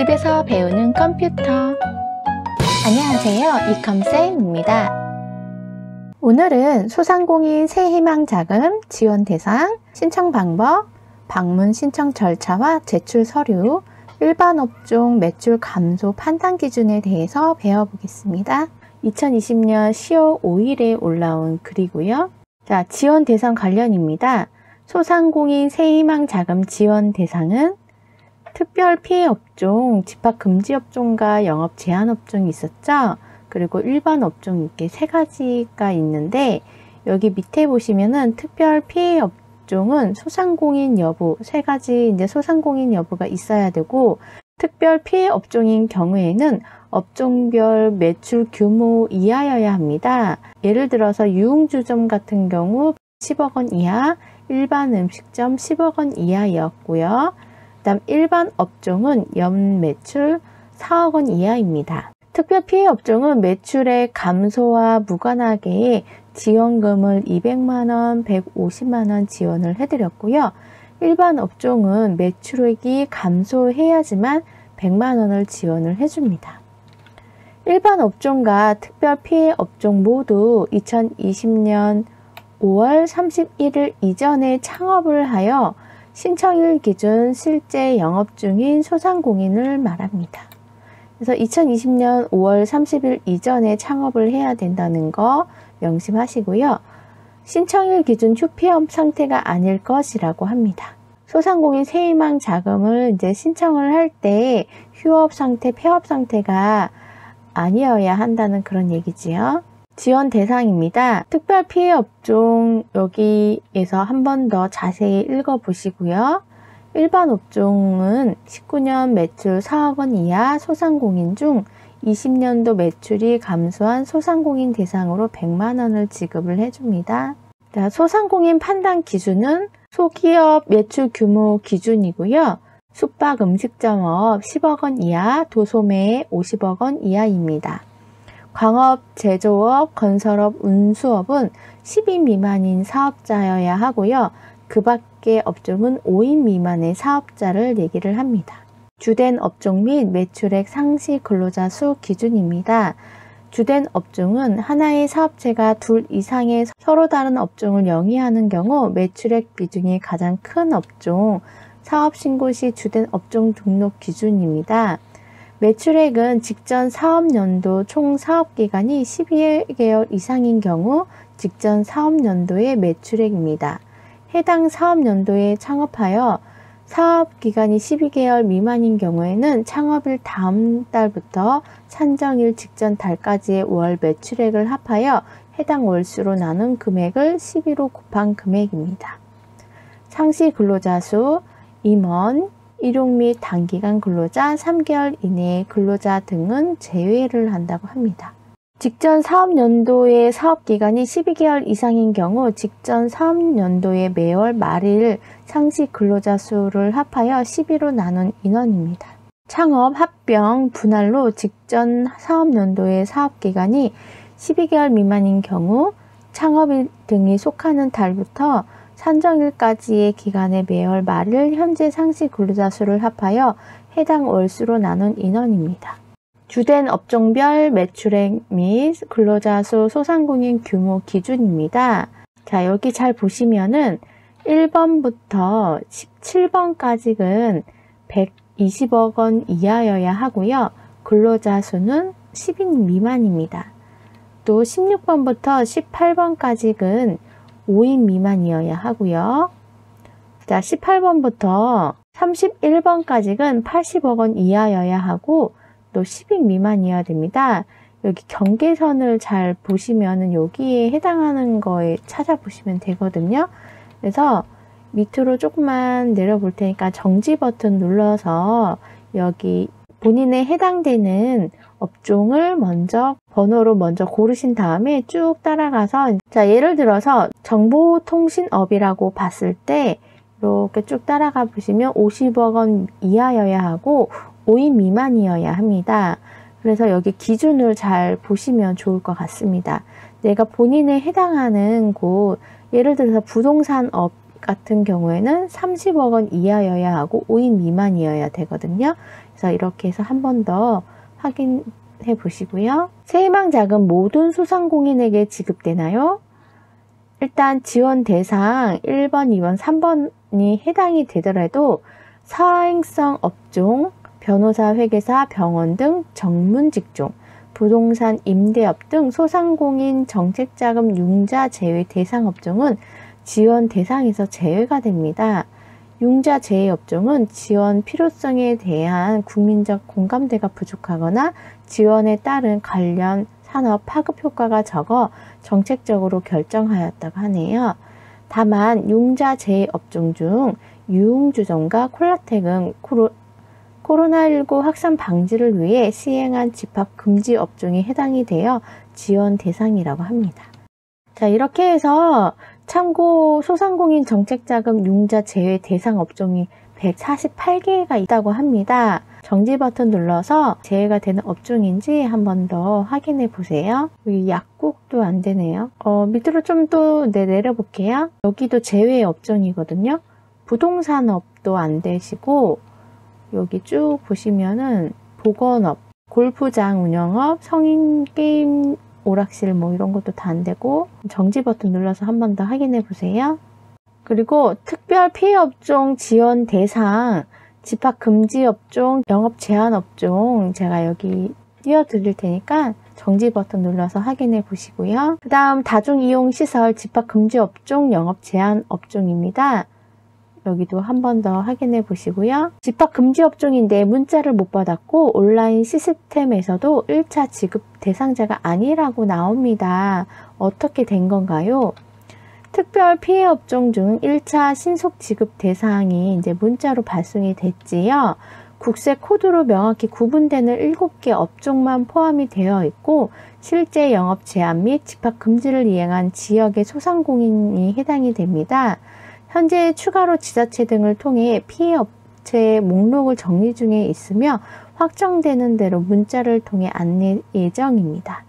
집에서 배우는 컴퓨터. 안녕하세요, 이컴쌤입니다. 오늘은 소상공인 새희망자금 지원 대상, 신청 방법, 방문 신청 절차와 제출 서류, 일반 업종 매출 감소 판단 기준에 대해서 배워보겠습니다. 2020년 10월 5일에 올라온 글이고요. 자, 지원 대상 관련입니다. 소상공인 새희망자금 지원 대상은 특별 피해 업종, 집합 금지 업종과 영업 제한 업종이 있었죠. 그리고 일반 업종 이렇게 세 가지가 있는데, 여기 밑에 보시면은 특별 피해 업종은 소상공인 여부, 세 가지 이제 소상공인 여부가 있어야 되고, 특별 피해 업종인 경우에는 업종별 매출 규모 이하여야 합니다. 예를 들어서 유흥주점 같은 경우 10억 원 이하, 일반 음식점 10억 원 이하였고요. 그다음 일반 업종은 연 매출 4억 원 이하입니다. 특별 피해 업종은 매출의 감소와 무관하게 지원금을 200만 원, 150만 원 지원을 해드렸고요. 일반 업종은 매출액이 감소해야지만 100만 원을 지원을 해줍니다. 일반 업종과 특별 피해 업종 모두 2020년 5월 31일 이전에 창업을 하여 신청일 기준 실제 영업 중인 소상공인을 말합니다. 그래서 2020년 5월 30일 이전에 창업을 해야 된다는 거 명심하시고요. 신청일 기준 휴폐업 상태가 아닐 것이라고 합니다. 소상공인 새희망 자금을 이제 신청을 할 때 휴업 상태, 폐업 상태가 아니어야 한다는 그런 얘기지요. 지원 대상입니다. 특별 피해 업종 여기에서 한 번 더 자세히 읽어보시고요. 일반 업종은 19년 매출 4억 원 이하 소상공인 중 20년도 매출이 감소한 소상공인 대상으로 100만 원을 지급을 해줍니다. 자, 소상공인 판단 기준은 소기업 매출 규모 기준이고요. 숙박 음식점업 10억 원 이하, 도소매 50억 원 이하입니다. 광업, 제조업, 건설업, 운수업은 10인 미만인 사업자여야 하고요. 그 밖의 업종은 5인 미만의 사업자를 얘기를 합니다. 주된 업종 및 매출액 상시 근로자 수 기준입니다. 주된 업종은 하나의 사업체가 둘 이상의 서로 다른 업종을 영위하는 경우 매출액 비중이 가장 큰 업종, 사업신고 시 주된 업종 등록 기준입니다. 매출액은 직전 사업연도 총 사업기간이 12개월 이상인 경우 직전 사업연도의 매출액입니다. 해당 사업연도에 창업하여 사업기간이 12개월 미만인 경우에는 창업일 다음 달부터 산정일 직전 달까지의 월 매출액을 합하여 해당 월수로 나눈 금액을 12로 곱한 금액입니다. 상시 근로자 수, 임원, 일용 및 단기간 근로자, 3개월 이내의 근로자 등은 제외를 한다고 합니다. 직전 사업연도의 사업기간이 12개월 이상인 경우 직전 사업연도의 매월 말일 상시 근로자 수를 합하여 12로 나눈 인원입니다. 창업, 합병, 분할로 직전 사업연도의 사업기간이 12개월 미만인 경우 창업일 등이 속하는 달부터 산정일까지의 기간의 매월 말일 현재 상시 근로자 수를 합하여 해당 월수로 나눈 인원입니다. 주된 업종별 매출액 및 근로자 수 소상공인 규모 기준입니다. 자, 여기 잘 보시면은 1번부터 17번까지는 120억 원 이하여야 하고요. 근로자 수는 10인 미만입니다. 또 16번부터 18번까지는 5인 미만이어야 하고요. 자, 18번부터 31번까지는 80억 원 이하여야 하고 또 10인 미만이어야 됩니다. 여기 경계선을 잘 보시면은 여기에 해당하는 거에 찾아보시면 되거든요. 그래서 밑으로 조금만 내려볼 테니까 정지 버튼 눌러서 여기 본인에 해당되는 업종을 먼저 번호로 먼저 고르신 다음에 쭉 따라가서, 자, 예를 들어서 정보통신업이라고 봤을 때 이렇게 쭉 따라가 보시면 50억 원 이하여야 하고 5인 미만이어야 합니다. 그래서 여기 기준을 잘 보시면 좋을 것 같습니다. 내가 본인에 해당하는 곳, 예를 들어서 부동산업 같은 경우에는 30억 원 이하여야 하고 5인 미만이어야 되거든요. 그래서 이렇게 해서 한 번 더 확인해 보시고요. 새희망자금 모든 소상공인에게 지급되나요? 일단 지원 대상 1번, 2번, 3번이 해당이 되더라도 사행성 업종, 변호사, 회계사, 병원 등 전문 직종, 부동산, 임대업 등 소상공인 정책자금 융자 제외 대상 업종은 지원 대상에서 제외가 됩니다. 융자 제외 업종은 지원 필요성에 대한 국민적 공감대가 부족하거나 지원에 따른 관련 산업 파급 효과가 적어 정책적으로 결정하였다고 하네요. 다만 융자 제외 업종 중 유흥주점과 콜라텍은 코로나19 확산 방지를 위해 시행한 집합 금지 업종이 해당이 되어 지원 대상이라고 합니다. 자, 이렇게 해서 참고 소상공인 정책자금 융자 제외 대상 업종이 148개가 있다고 합니다. 정지 버튼 눌러서 제외가 되는 업종인지 한 번 더 확인해 보세요. 여기 약국도 안 되네요. 밑으로 좀 또 내려볼게요. 여기도 제외 업종이거든요. 부동산업도 안 되시고 여기 쭉 보시면은 보건업, 골프장 운영업, 성인 게임 오락실 뭐 이런 것도 다 안 되고 정지 버튼 눌러서 한 번 더 확인해 보세요. 그리고 특별 피해 업종 지원 대상 집합 금지 업종, 영업 제한 업종 제가 여기 띄워드릴 테니까 정지 버튼 눌러서 확인해 보시고요. 그 다음 다중이용시설 집합 금지 업종, 영업 제한 업종입니다. 여기도 한 번 더 확인해 보시고요. 집합 금지 업종인데 문자를 못 받았고 온라인 시스템에서도 1차 지급 대상자가 아니라고 나옵니다. 어떻게 된 건가요? 특별 피해 업종 중 1차 신속 지급 대상이 이제 문자로 발송이 됐지요. 국세 코드로 명확히 구분되는 7개 업종만 포함이 되어 있고 실제 영업 제한 및 집합 금지를 이행한 지역의 소상공인이 해당이 됩니다. 현재 추가로 지자체 등을 통해 피해 업체 목록을 정리 중에 있으며 확정되는 대로 문자를 통해 안내 예정입니다.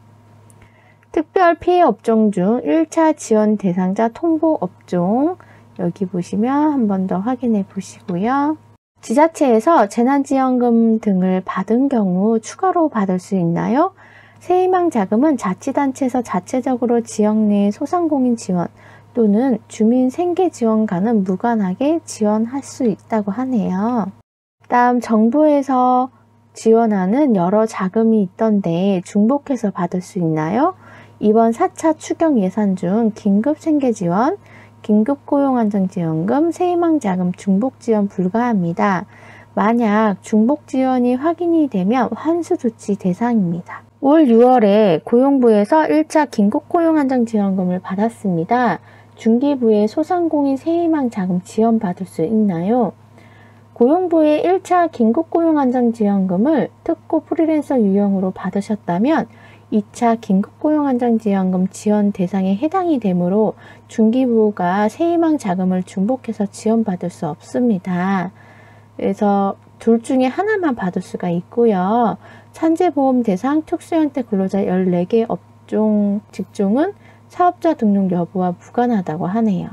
특별 피해 업종 중 1차 지원 대상자 통보 업종 여기 보시면 한 번 더 확인해 보시고요. 지자체에서 재난지원금 등을 받은 경우 추가로 받을 수 있나요? 새희망자금은 자치단체에서 자체적으로 지역 내 소상공인 지원 또는 주민 생계 지원과는 무관하게 지원할 수 있다고 하네요. 다음 정부에서 지원하는 여러 자금이 있던데 중복해서 받을 수 있나요? 이번 4차 추경 예산 중 긴급생계지원, 긴급고용안정지원금, 새희망자금 중복지원 불가합니다. 만약 중복지원이 확인이 되면 환수조치 대상입니다. 올 6월에 고용부에서 1차 긴급고용안정지원금을 받았습니다. 중기부의 소상공인 새희망자금 지원받을 수 있나요? 고용부의 1차 긴급고용안정지원금을 특고 프리랜서 유형으로 받으셨다면 2차 긴급고용안정지원금 지원 대상에 해당이 되므로 중기부가 새희망자금을 중복해서 지원받을 수 없습니다. 그래서 둘 중에 하나만 받을 수가 있고요. 산재보험 대상 특수형태 근로자 14개 업종, 직종은 사업자 등록 여부와 무관하다고 하네요.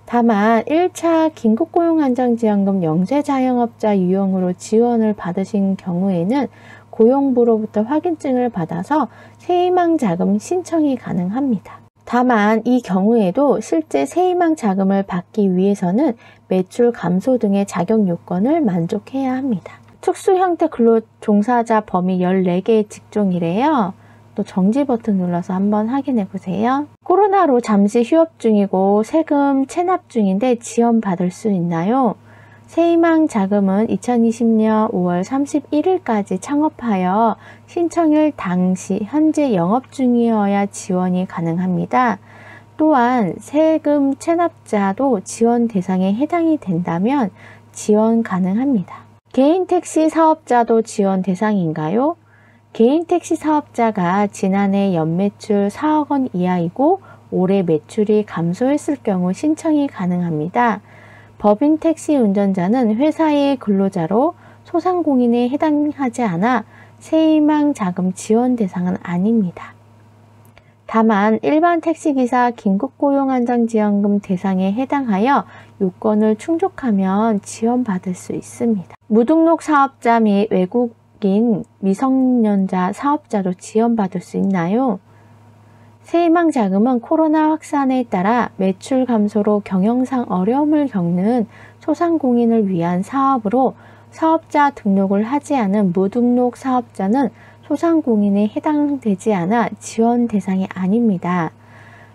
다만 1차 긴급고용안정지원금 영세자영업자 유형으로 지원을 받으신 경우에는 고용부로부터 확인증을 받아서 새희망자금 신청이 가능합니다. 다만 이 경우에도 실제 새희망자금을 받기 위해서는 매출 감소 등의 자격 요건을 만족해야 합니다. 특수형태 근로 종사자 범위 14개의 직종이래요. 또 정지 버튼 눌러서 한번 확인해 보세요. 코로나로 잠시 휴업 중이고 세금 체납 중인데 지원받을 수 있나요? 새희망자금은 2020년 5월 31일까지 창업하여 신청일 당시 현재 영업 중이어야 지원이 가능합니다. 또한 세금 체납자도 지원 대상에 해당이 된다면 지원 가능합니다. 개인 택시 사업자도 지원 대상인가요? 개인 택시 사업자가 지난해 연매출 4억 원 이하이고 올해 매출이 감소했을 경우 신청이 가능합니다. 법인 택시 운전자는 회사의 근로자로 소상공인에 해당하지 않아 새희망자금 지원 대상은 아닙니다. 다만 일반 택시기사 긴급고용안정지원금 대상에 해당하여 요건을 충족하면 지원받을 수 있습니다. 무등록 사업자 및 외국인 미성년자 사업자로 지원받을 수 있나요? 새희망 자금은 코로나 확산에 따라 매출 감소로 경영상 어려움을 겪는 소상공인을 위한 사업으로 사업자 등록을 하지 않은 무등록 사업자는 소상공인에 해당되지 않아 지원 대상이 아닙니다.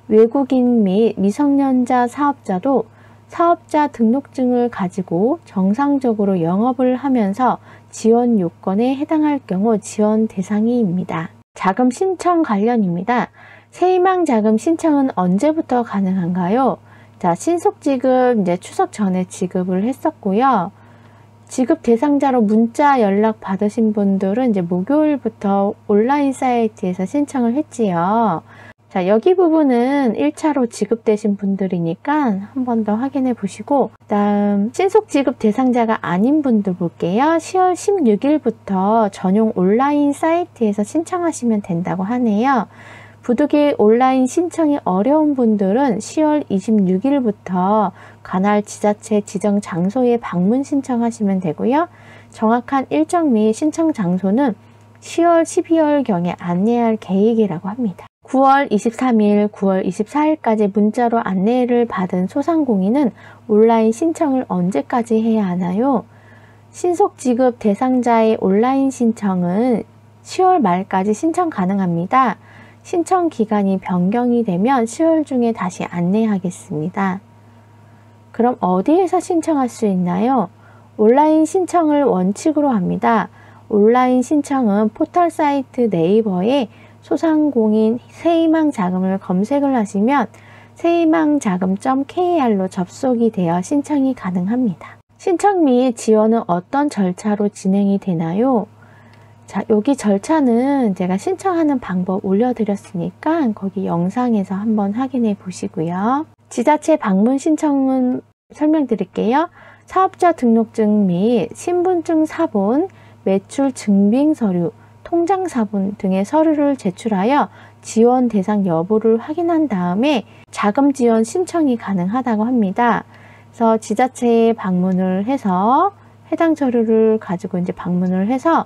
외국인 및 미성년자 사업자도 사업자 등록증을 가지고 정상적으로 영업을 하면서 지원 요건에 해당할 경우 지원 대상입니다. 자금 신청 관련입니다. 새희망 자금 신청은 언제부터 가능한가요? 자, 신속 지급 이제 추석 전에 지급을 했었고요. 지급 대상자로 문자 연락 받으신 분들은 이제 목요일부터 온라인 사이트에서 신청을 했지요. 자, 여기 부분은 1차로 지급되신 분들이니까 한 번 더 확인해 보시고, 다음 신속 지급 대상자가 아닌 분들 볼게요. 10월 16일부터 전용 온라인 사이트에서 신청하시면 된다고 하네요. 부득이 온라인 신청이 어려운 분들은 10월 26일부터 관할 지자체 지정 장소에 방문 신청하시면 되고요. 정확한 일정 및 신청 장소는 10월, 12월경에 안내할 계획이라고 합니다. 9월 23일, 9월 24일까지 문자로 안내를 받은 소상공인은 온라인 신청을 언제까지 해야 하나요? 신속 지급 대상자의 온라인 신청은 10월 말까지 신청 가능합니다. 신청 기간이 변경이 되면 10월 중에 다시 안내하겠습니다. 그럼 어디에서 신청할 수 있나요? 온라인 신청을 원칙으로 합니다. 온라인 신청은 포털 사이트 네이버에 소상공인 새희망 자금을 검색을 하시면 새희망자금.kr로 접속이 되어 신청이 가능합니다. 신청 및 지원은 어떤 절차로 진행이 되나요? 자, 여기 절차는 제가 신청하는 방법 올려드렸으니까 거기 영상에서 한번 확인해 보시고요. 지자체 방문 신청은 설명드릴게요. 사업자 등록증 및 신분증 사본, 매출 증빙 서류, 통장 사본 등의 서류를 제출하여 지원 대상 여부를 확인한 다음에 자금 지원 신청이 가능하다고 합니다. 그래서 지자체에 방문을 해서 해당 서류를 가지고 이제 방문을 해서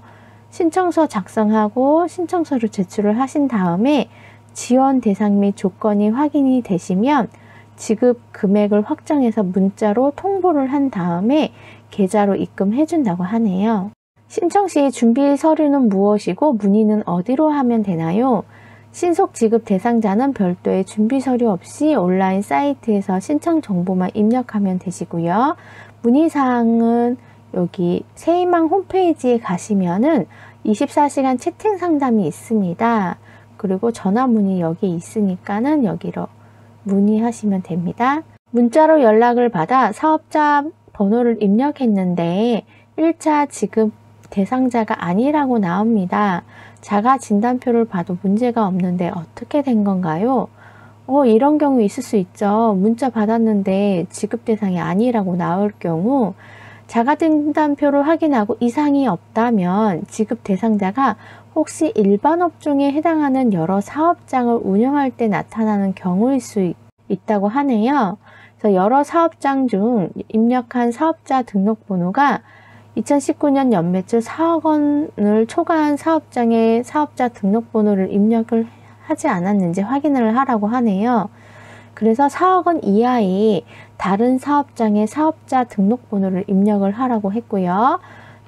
신청서 작성하고 신청서를 제출을 하신 다음에 지원 대상 및 조건이 확인이 되시면 지급 금액을 확정해서 문자로 통보를 한 다음에 계좌로 입금해 준다고 하네요. 신청 시 준비 서류는 무엇이고 문의는 어디로 하면 되나요? 신속 지급 대상자는 별도의 준비 서류 없이 온라인 사이트에서 신청 정보만 입력하면 되시고요. 문의사항은 여기 새희망 홈페이지에 가시면은 24시간 채팅 상담이 있습니다. 그리고 전화 문의 여기 있으니까는 여기로 문의하시면 됩니다. 문자로 연락을 받아 사업자 번호를 입력했는데 1차 지급 대상자가 아니라고 나옵니다. 자가 진단표를 봐도 문제가 없는데 어떻게 된 건가요? 이런 경우 있을 수 있죠. 문자 받았는데 지급 대상이 아니라고 나올 경우 자가진단표를 확인하고 이상이 없다면 지급 대상자가 혹시 일반 업종에 해당하는 여러 사업장을 운영할 때 나타나는 경우일 수 있다고 하네요. 그래서 여러 사업장 중 입력한 사업자 등록번호가 2019년 연매출 4억 원을 초과한 사업장의 사업자 등록번호를 입력을 하지 않았는지 확인을 하라고 하네요. 그래서 4억 원 이하의 다른 사업장의 사업자 등록번호를 입력을 하라고 했고요.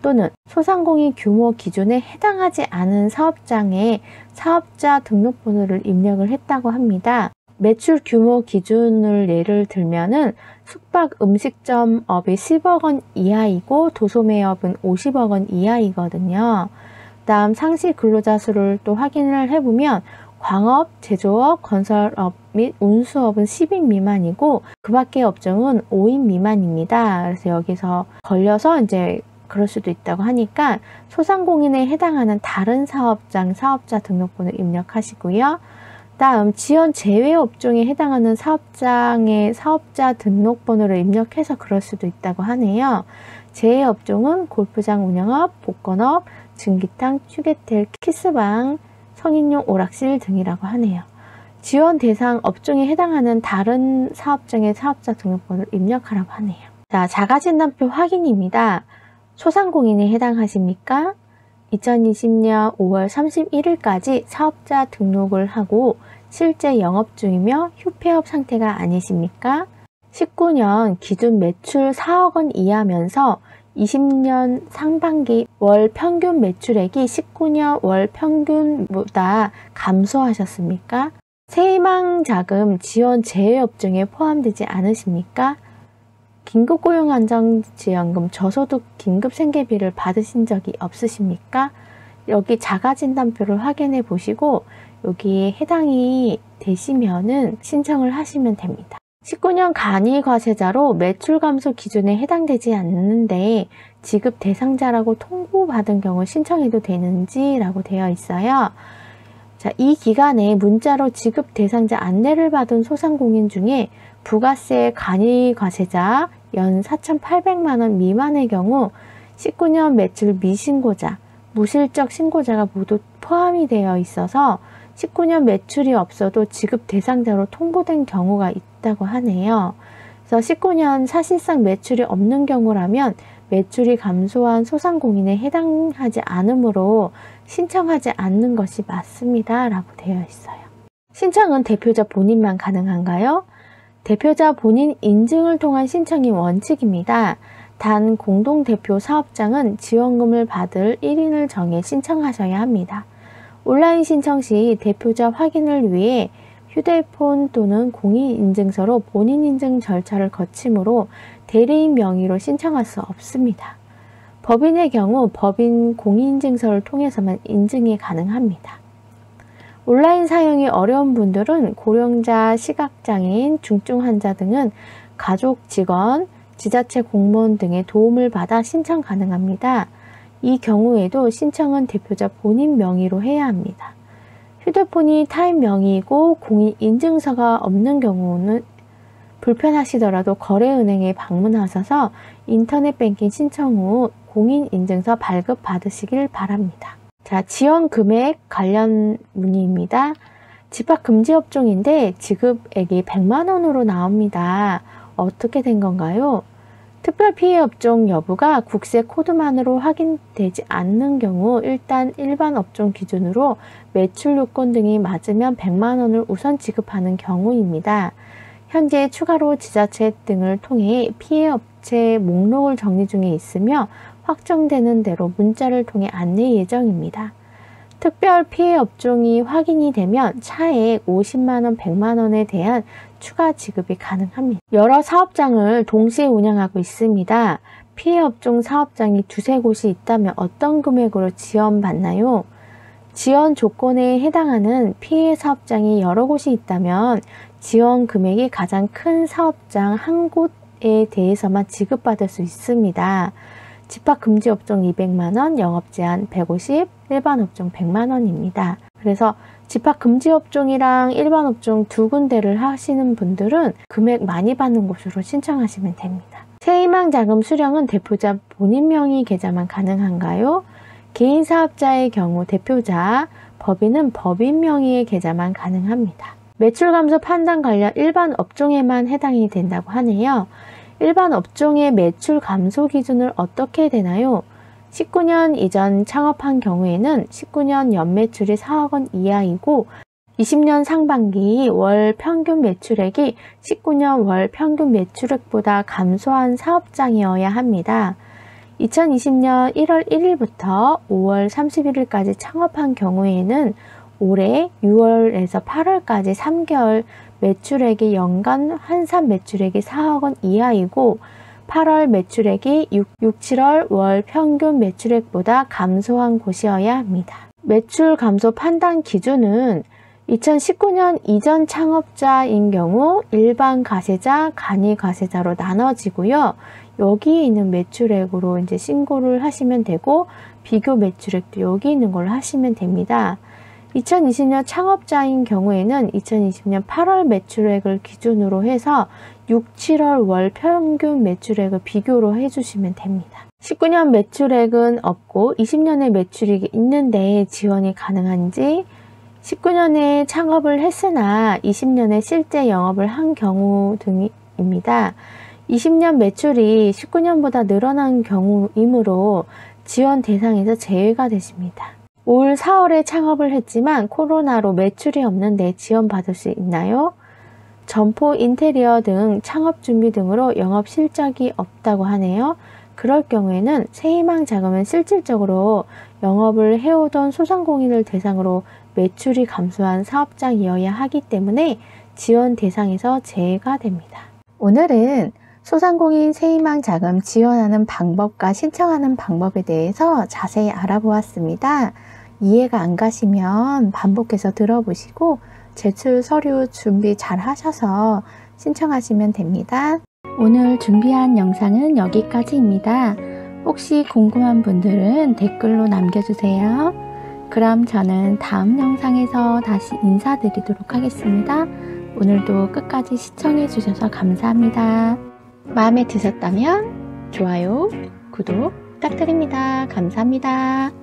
또는 소상공인 규모 기준에 해당하지 않은 사업장의 사업자 등록번호를 입력을 했다고 합니다. 매출 규모 기준을 예를 들면은 숙박 음식점업이 10억 원 이하이고 도소매업은 50억 원 이하이거든요. 다음 상시 근로자 수를 또 확인을 해보면 광업, 제조업, 건설업 및 운수업은 10인 미만이고 그 밖의 업종은 5인 미만입니다. 그래서 여기서 걸려서 이제 그럴 수도 있다고 하니까 소상공인에 해당하는 다른 사업장 사업자 등록번호 입력하시고요. 다음 지원 제외 업종에 해당하는 사업장의 사업자 등록번호를 입력해서 그럴 수도 있다고 하네요. 제외 업종은 골프장 운영업, 복권업, 증기탕, 휴게텔, 키스방, 성인용 오락실 등이라고 하네요. 지원 대상 업종에 해당하는 다른 사업장의 사업자 등록번호를 입력하라고 하네요. 자, 자가진단표 확인입니다. 소상공인에 해당하십니까? 2020년 5월 31일까지 사업자 등록을 하고 실제 영업 중이며 휴폐업 상태가 아니십니까? 19년 기준 매출 4억 원 이하면서 20년 상반기 월 평균 매출액이 19년 월 평균보다 감소하셨습니까? 새희망자금 지원 제외업종에 포함되지 않으십니까? 긴급고용안정지원금 저소득 긴급생계비를 받으신 적이 없으십니까? 여기 자가진단표를 확인해 보시고 여기에 해당이 되시면은 신청을 하시면 됩니다. 19년 간이과세자로 매출 감소 기준에 해당되지 않는데 지급 대상자라고 통보받은 경우 신청해도 되는지라고 되어 있어요. 자, 이 기간에 문자로 지급 대상자 안내를 받은 소상공인 중에 부가세 간이과세자 연 4,800만 원 미만의 경우 19년 매출 미신고자, 무실적 신고자가 모두 포함이 되어 있어서 19년 매출이 없어도 지급 대상자로 통보된 경우가 있다고 하네요. 그래서 19년 사실상 매출이 없는 경우라면 매출이 감소한 소상공인에 해당하지 않으므로 신청하지 않는 것이 맞습니다. 라고 되어 있어요. 신청은 대표자 본인만 가능한가요? 대표자 본인 인증을 통한 신청이 원칙입니다. 단 공동대표 사업장은 지원금을 받을 1인을 정해 신청하셔야 합니다. 온라인 신청 시 대표자 확인을 위해 휴대폰 또는 공인인증서로 본인 인증 절차를 거치므로 대리인 명의로 신청할 수 없습니다. 법인의 경우 법인 공인인증서를 통해서만 인증이 가능합니다. 온라인 사용이 어려운 분들은 고령자, 시각장애인, 중증 환자 등은 가족, 직원, 지자체 공무원 등의 도움을 받아 신청 가능합니다. 이 경우에도 신청은 대표자 본인 명의로 해야 합니다. 휴대폰이 타인 명의이고 공인인증서가 없는 경우는 불편하시더라도 거래은행에 방문하셔서 인터넷 뱅킹 신청 후 공인인증서 발급 받으시길 바랍니다. 자, 지원 금액 관련 문의입니다. 집합금지업종인데 지급액이 100만 원으로 나옵니다. 어떻게 된 건가요? 특별피해업종 여부가 국세 코드만으로 확인되지 않는 경우 일단 일반 업종 기준으로 매출 요건 등이 맞으면 100만 원을 우선 지급하는 경우입니다. 현재 추가로 지자체 등을 통해 피해업체 목록을 정리 중에 있으며 확정되는 대로 문자를 통해 안내 예정입니다. 특별 피해 업종이 확인이 되면 차액 50만 원, 100만 원에 대한 추가 지급이 가능합니다. 여러 사업장을 동시에 운영하고 있습니다. 피해 업종 사업장이 두세 곳이 있다면 어떤 금액으로 지원받나요? 지원 조건에 해당하는 피해 사업장이 여러 곳이 있다면 지원 금액이 가장 큰 사업장 한 곳에 대해서만 지급받을 수 있습니다. 집합금지업종 200만원, 영업제한 150, 일반업종 100만원입니다. 그래서 집합금지업종이랑 일반업종 두 군데를 하시는 분들은 금액 많이 받는 곳으로 신청하시면 됩니다. 새희망자금 수령은 대표자 본인 명의 계좌만 가능한가요? 개인사업자의 경우 대표자, 법인은 법인 명의의 계좌만 가능합니다. 매출 감소 판단 관련 일반 업종에만 해당이 된다고 하네요. 일반 업종의 매출 감소 기준을 어떻게 되나요? 19년 이전 창업한 경우에는 19년 연매출이 4억 원 이하이고 20년 상반기 월 평균 매출액이 19년 월 평균 매출액보다 감소한 사업장이어야 합니다. 2020년 1월 1일부터 5월 31일까지 창업한 경우에는 올해 6월에서 8월까지 3개월 매출액이 연간 환산 매출액이 4억 원 이하이고 8월 매출액이 7월 월 평균 매출액보다 감소한 곳이어야 합니다. 매출 감소 판단 기준은 2019년 이전 창업자인 경우 일반 과세자, 간이 과세자로 나눠지고요. 여기에 있는 매출액으로 이제 신고를 하시면 되고 비교 매출액도 여기 있는 걸로 하시면 됩니다. 2020년 창업자인 경우에는 2020년 8월 매출액을 기준으로 해서 6, 7월 월 평균 매출액을 비교로 해주시면 됩니다. 19년 매출액은 없고 20년의 매출액이 있는데 지원이 가능한지 19년에 창업을 했으나 20년에 실제 영업을 한 경우 등입니다. 20년 매출이 19년보다 늘어난 경우이므로 지원 대상에서 제외가 되십니다. 올 4월에 창업을 했지만 코로나로 매출이 없는데 지원받을 수 있나요? 점포 인테리어 등 창업 준비 등으로 영업 실적이 없다고 하네요. 그럴 경우에는 새희망 자금은 실질적으로 영업을 해오던 소상공인을 대상으로 매출이 감소한 사업장이어야 하기 때문에 지원 대상에서 제외가 됩니다. 오늘은 소상공인 새희망 자금 지원하는 방법과 신청하는 방법에 대해서 자세히 알아보았습니다. 이해가 안 가시면 반복해서 들어보시고 제출 서류 준비 잘 하셔서 신청하시면 됩니다. 오늘 준비한 영상은 여기까지입니다. 혹시 궁금한 분들은 댓글로 남겨주세요. 그럼 저는 다음 영상에서 다시 인사드리도록 하겠습니다. 오늘도 끝까지 시청해 주셔서 감사합니다. 마음에 드셨다면 좋아요, 구독 부탁드립니다. 감사합니다.